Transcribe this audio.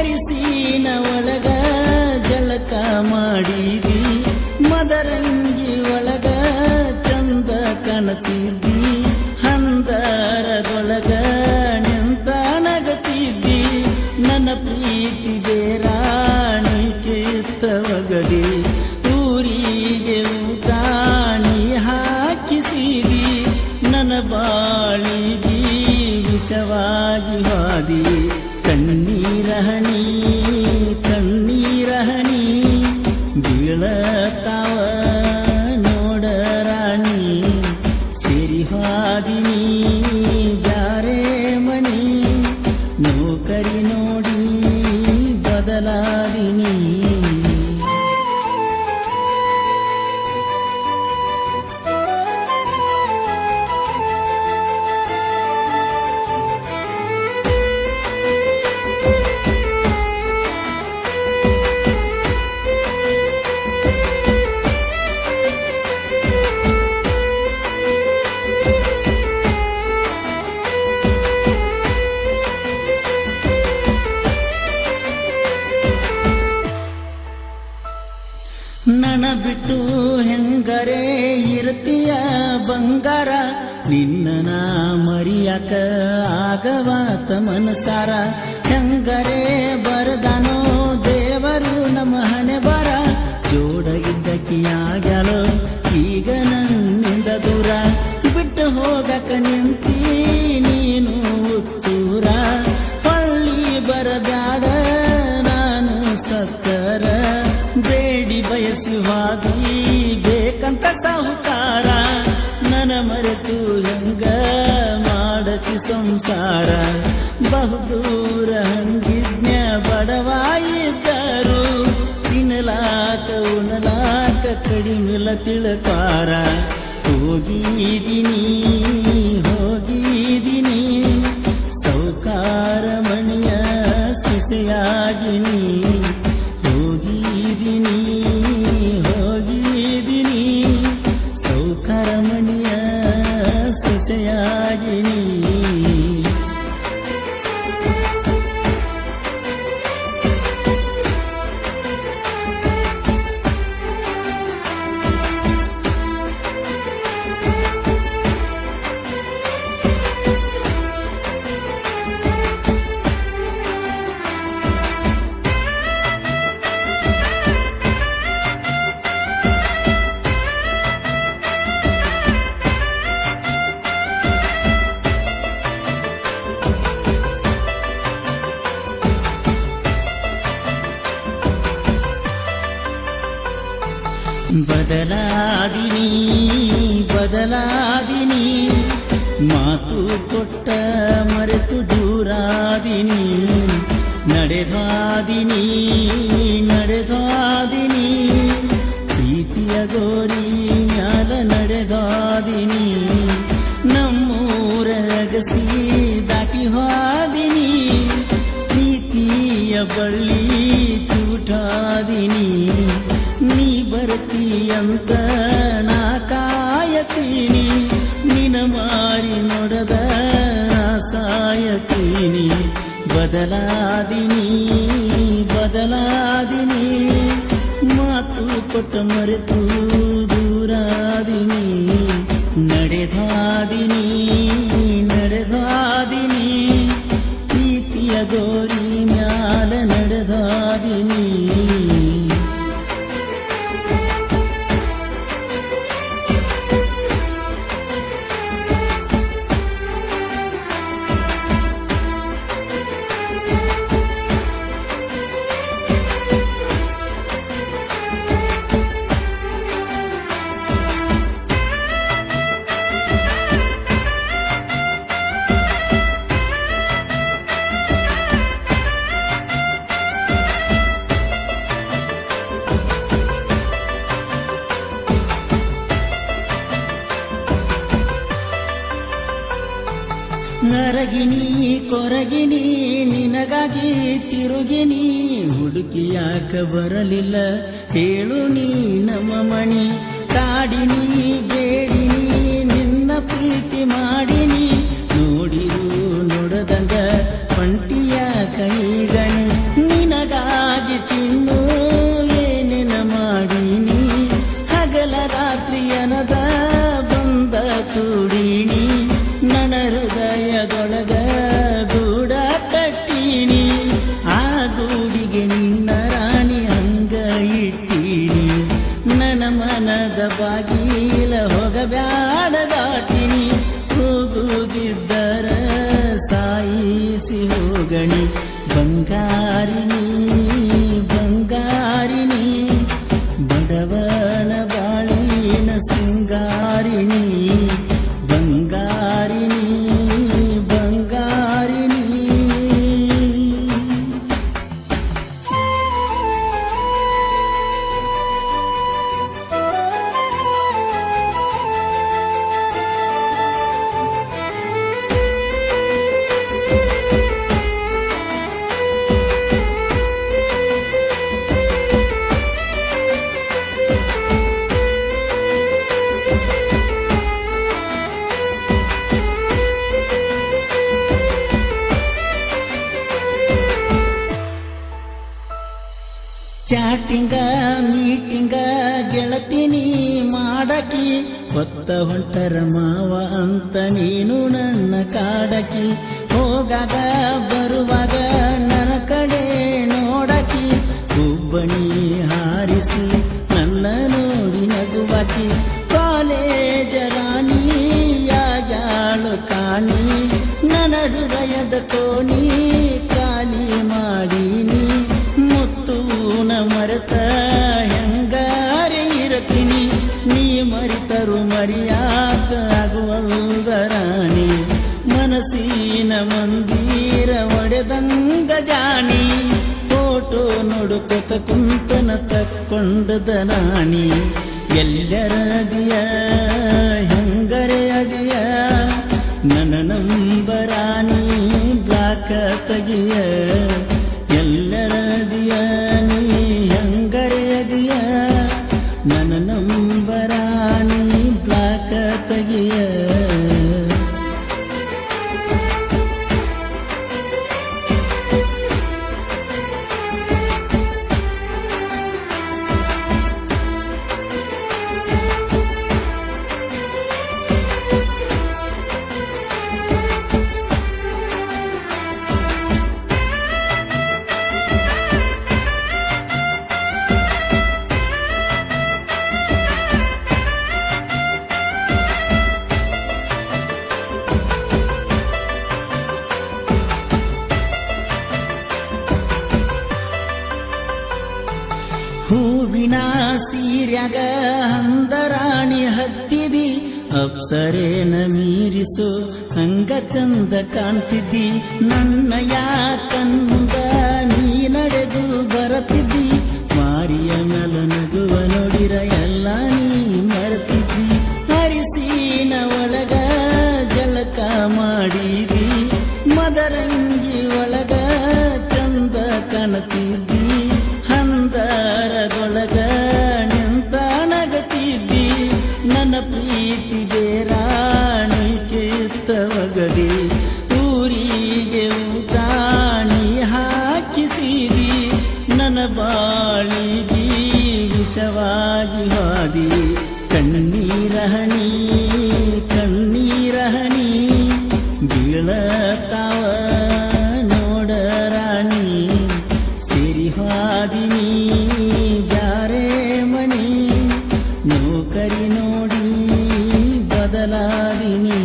ಅರಿಸಿನ ಒಳಗ ಜಳಕ ಮಾಡಿದಿ ಮದರಂಗಿ ಒಳಗ ಚಂದ ಕಾಣತಿದ್ದಿ ಹಂದರದೊಳಗ ನಿಂತ ನಗತಿದ್ದಿ ನನ್ನ ಪ್ರೀತಿ ಬೇರಾಣಿ ಕೇತವಗಲಿ ಊರಿಗೆ ಊಟಾಣಿ ಹಾಕಿಸಿದಿ ನನ್ನ ಬಾಳಿಗಿ ವಿಷವಾಗಿ ಹಾದಿ ಕಣ್ಣೀರಹಣಿ ಕಣ್ಣೀರಹಣಿ ಬೀಳತಾವ ನೋಡರಾಣಿ ಸಿರಿ ಹಾದಿನಿ ಬ್ಯಾರೆ ಮಣಿ ನೌಕರಿ ನೋಡಿ ಬದಲಾದಿನಿ ನನ ಬಿಟ್ಟು ಹೆಂಗರೆ ಇರ್ತೀಯ ಬಂಗಾರ ನಿನ್ನ ನಾ ಮರಿಯಾಕ ಆಗವಾತ ಮನಸಾರ ಹೆಂಗರೆ ಬರದಾನೋ ದೇವರು ನಮ್ಮ ಹಣೆ ಬರ ಜೋಡ ಇದ್ದಕ್ಕಿಯಾಗ್ಯಾಲೋ ಈಗ ನನ್ನಿಂದ ದೂರ ಬಿಟ್ಟು ಹೋಗಕ ನಿಂತಿ ನೀನು ಉತ್ತೂರ ಹೊಳ್ಳಿ ಬರಬ್ಯಾಡ ನಾನು ಸತ್ತರ ಬೇಡಿ ಬಯಸಿ ಹಾದಿ ಬೇಕಂತ ಸಾಹುಕಾರ ನನ ಮರೆತು ಹೆಂಗ ಮಾಡತಿ ಸಂಸಾರ ಬಹುದೂರ ಹಂಗಿಜ್ಞ ಬಡವಾಯಿದ್ದರು ತಿನ್ನಲಾಕ ಉಣಲಾಕ ಕಡಿಮಿಲ ತಿಳಕಾರ ಹೋಗಿದಿನಿ ಹೋಗಿದಿನಿ ಸೌಕಾರ ಮಣಿಯ ಸಿಸೆಯಾಗಿನಿ ಹೋಗಿದಿನಿ ಹೋಗಿದಿನಿ ಸೌಕಾರ ಮಣಿಯ ಸಿಸೆಯಾಗಿನಿ ಬದಲಾದಿನಿ ಬದಲಾದಿನಿ ಮಾತು ಕೊಟ್ಟ ಮರೆತು ದೂರಾದಿನಿ ನಡೆದಾದಿನಿ ನಡೆದಾದಿನಿ ಪ್ರೀತಿಯ ಗೋರಿ ಮ್ಯಾಲ ನಡೆದಾದಿನಿ ನಮ್ಮೂರ ಅಗಸಿ ದಾಟಿ ಹಾದಿನಿ ಪ್ರೀತಿಯ ಬಳ್ಳಿ ಚೂಟಾದಿನಿ ನೀ ಬರ್ತೀಯಂತ ನಾ ಕಾಯತೀನಿ ನಿನ ಮಾರಿ ನೋಡದ ಸಾಯತೀನಿ ಬದಲಾದಿನಿ ಬದಲಾದಿನಿ ಮಾತು ಕೊಟ್ಟ ಮರೆತು ದೂರಾದಿನಿ ನಡೆದಾದಿನಿ ನಡೆದಾದಿನಿ ಪ್ರೀತಿಯ ಗೋರಿ ಮ್ಯಾಲ ನಡೆದಾದಿನಿ ನರಗಿನಿ ಕೊರಗಿನಿ ನಿನಗಾಗಿ ತಿರುಗಿನಿ ಹುಡುಕಿಯಾಕ ಬರಲಿಲ್ಲ ಹೇಳು ನೀ ನಮ್ಮ ಮಣಿ ಕಾಡಿನಿ ಬೇಡಿನಿ ನಿನ್ನ ಪ್ರೀತಿ ಮಾಡಿನಿ ನೋಡಿರು ನೋಡದಂಗ ಪಂಟಿಯ ಕೈಗಣಿ ಬಂಗಾರಿನಿ ಬಂಗಾರಿನಿ ಬಡವನ ಬಾಳಿನ ಸಿಂಗಾರಿನಿ ಬಂಗಾರಿನಿ ಬಂಗಾರಿನಿ. ಚಾಟಿಂಗ ಮೀಟಿಂಗ ಗೆಳತಿನಿ ಮಾಡಕಿ ಹೊತ್ತ ಹೊಂಟರ ಮಾವ ಅಂತ ನೀನು ನನ್ನ ಕಾಡಕಿ ಹೋಗಾಗ ಬರುವಾಗ ನನ್ನ ಕಡೆ ನೋಡಕಿ ಹುಬ್ಬಣಿ ಹಾರಿಸಿ ನನ್ನ ನೋಡಿ ನಗುವಾಕಿ ಕಾಲೇಜ ರಾಣಿ ಯಾಗ್ಯಾಳು ಕಾಣಿ ನನ್ನ ಹೃದಯದ ಕೋಣಿ ಖಾಲಿ ಮಾಡೀನಿ ಮುತ್ತೂನ ಮರೆತ ಹೆಂಗಾರೆ ಇರತೀನಿ ನೀ ಮರಿತರು ಮರಿಯಾಕ ಆಗುವಲ್ದ ರಾಣಿ ಮನಸ್ಸಿನ ಮಂದಿರ ಒಡೆದಂಗ ಜಾಣಿ ಫೋಟೋ ನೋಡುತ್ತ ಕುಂತನ ತಕ್ಕೊಂಡದ ನಾಣಿ ಎಲ್ಲರದಿಯ ಹೆಂಗರೆ ಅದಿಯ ನನ್ನ ನಂಬರಾಣಿ ಬ್ಲಾಕ ತೆಗಿಯ ಎಲ್ಲರದಿಯ ನೀ ಹೆಂಗರೆಯದಿಯ ನನ್ನ ನಂಬರಾಣಿ ಬ್ಲಾಕ ತೆಗಿಯ. ಹೂವಿನ ಸೀರ್ಯಾಗ ಹಂದರಾಣಿ ಹತ್ತಿದಿ ಅಪ್ಸರೇನ ಮೀರಿಸು ಹಂಗ ಚಂದ ಕಾಣ್ತಿದ್ದಿ ನನ್ನಯ ಕಣ್ಮುಂದ ನೀ ನಡೆದು ಬರತಿದ್ದಿ ಮಾರಿಯ ನಲ ನಗುವ ನೋಡಿರ ಎಲ್ಲ ನೀ ಮರೆತಿದ್ದಿ ಹರಿಸಿನ ಒಳಗ ಜಲಕ ಮಾಡಿದಿ ಮದರಂಗಿ ಒಳಗ ಚಂದ ಕಾಣತಿದ್ದಿ ಹಂದರದೊಳಗ ನಿಂತಾಣಗತಿದ್ದಿ ನನ್ನ ಪ್ರೀತಿ ಬೇರಾಣಿ ಕಿತ್ತವಗದಿ ಊರಿಗೆ ಊಟಾಣಿ ಹಾಕಿಸಿದಿ ನನ್ನ ಬಾಳಿಗೆ ವಿಷವಾಗಿ ಹಾದಿ ಕಣ್ಣೀರಹಣಿ ಕಣ್ಣೀರಹಣಿ ಬೀಳತಾವ ನೋಡರಾಣಿ ಸಿರಿಹಾದಿನಿ ಬ್ಯಾರೆ ಮಣಿ ನೌಕರಿ ನೋಡಿ ಬದಲಾದಿನಿ